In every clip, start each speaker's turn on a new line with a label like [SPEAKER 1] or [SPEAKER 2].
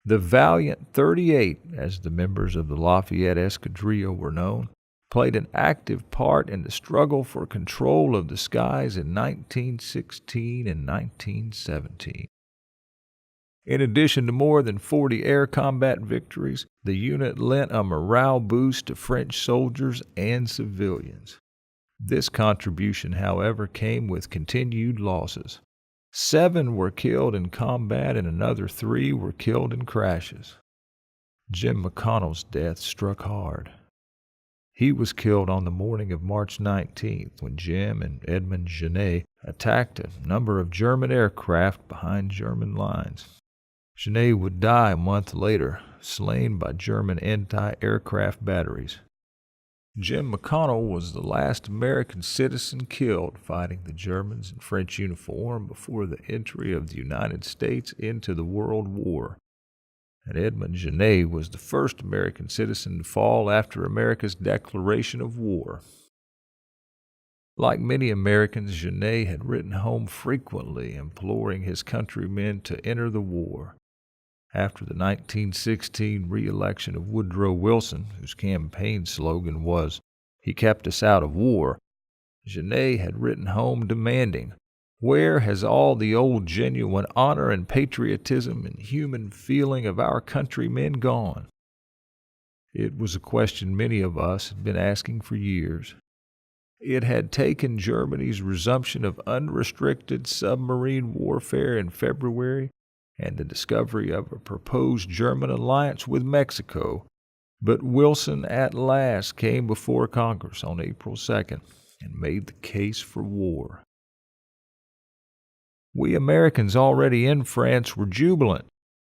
[SPEAKER 1] The valiant 38, as the members of the Lafayette Escadrille were known, played an active part in the struggle for control of the skies in 1916 and 1917. In addition to more than 40 air combat victories, the unit lent a morale boost to French soldiers and civilians. This contribution, however, came with continued losses. 7 were killed in combat and another 3 were killed in crashes. Jim McConnell's death struck hard. He was killed on the morning of March 19th when Jim and Edmund Genet attacked a number of German aircraft behind German lines. Genet would die a month later, slain by German anti-aircraft batteries. Jim McConnell was the last American citizen killed fighting the Germans in French uniform before the entry of the United States into the World War. And Edmund Genet was the first American citizen to fall after America's declaration of war. Like many Americans, Genet had written home frequently, imploring his countrymen to enter the war. After the 1916 re-election of Woodrow Wilson, whose campaign slogan was, "He kept us out of war," Genet had written home demanding, "Where has all the old genuine honor and patriotism and human feeling of our countrymen gone?" It was a question many of us had been asking for years. It had taken Germany's resumption of unrestricted submarine warfare in February and the discovery of a proposed German alliance with Mexico, but Wilson at last came before Congress on April 2nd and made the case for war. We Americans already in France were jubilant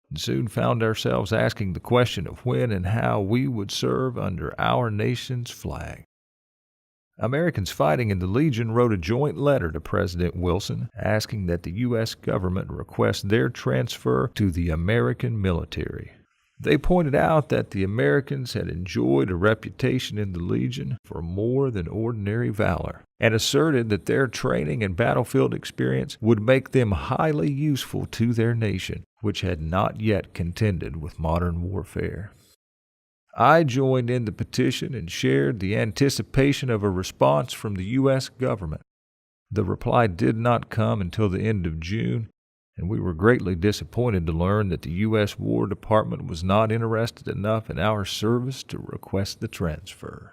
[SPEAKER 1] and soon found ourselves asking the question of when and how we would serve under our nation's flag. Americans fighting in the Legion wrote a joint letter to President Wilson asking that the U.S. government request their transfer to the American military. They pointed out that the Americans had enjoyed a reputation in the Legion for more than ordinary valor, and asserted that their training and battlefield experience would make them highly useful to their nation, which had not yet contended with modern warfare. I joined in the petition and shared the anticipation of a response from the U.S. government. The reply did not come until the end of June, and we were greatly disappointed to learn that the U.S. War Department was not interested enough in our service to request the transfer.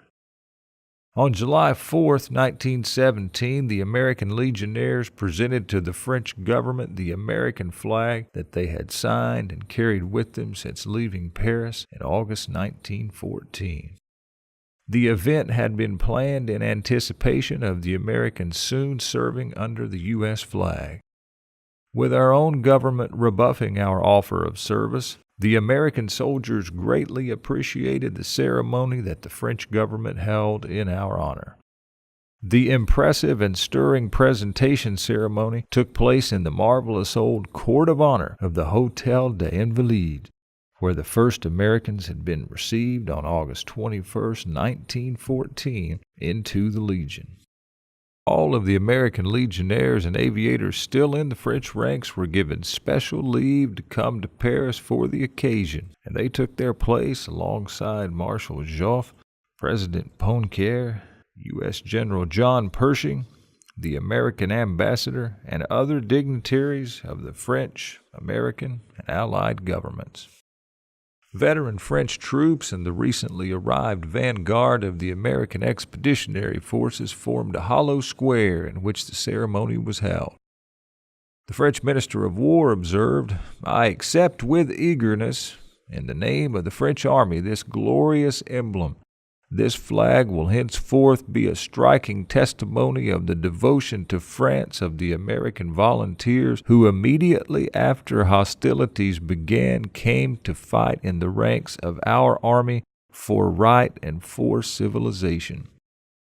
[SPEAKER 1] On July 4, 1917, the American Legionnaires presented to the French government the American flag that they had signed and carried with them since leaving Paris in August 1914. The event had been planned in anticipation of the Americans soon serving under the U.S. flag. With our own government rebuffing our offer of service, the American soldiers greatly appreciated the ceremony that the French government held in our honor. The impressive and stirring presentation ceremony took place in the marvelous old Court of Honor of the Hôtel des Invalides, where the first Americans had been received on August 21, 1914, into the Legion. All of the American legionnaires and aviators still in the French ranks were given special leave to come to Paris for the occasion, and they took their place alongside Marshal Joffre, President Poincaré, U.S. General John Pershing, the American ambassador, and other dignitaries of the French, American, and Allied governments. Veteran French troops and the recently arrived vanguard of the American Expeditionary Forces formed a hollow square in which the ceremony was held. The French Minister of War observed, "I accept with eagerness, in the name of the French army, this glorious emblem. This flag will henceforth be a striking testimony of the devotion to France of the American volunteers who immediately after hostilities began came to fight in the ranks of our army for right and for civilization."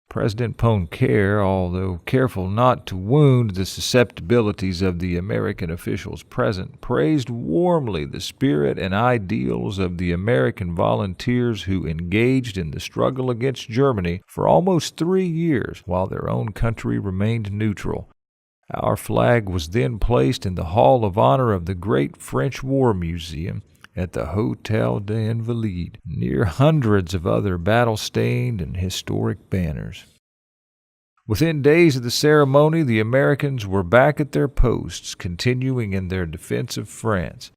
[SPEAKER 1] President Poincaré, although careful not to wound the susceptibilities of the American officials present, praised warmly the spirit and ideals of the American volunteers who engaged in the struggle against Germany for almost 3 years while their own country remained neutral. Our flag was then placed in the Hall of Honor of the Great French War Museum, at the Hotel des Invalides, near hundreds of other battle-stained and historic banners. Within days of the ceremony, the Americans were back at their posts, continuing in their defense of France,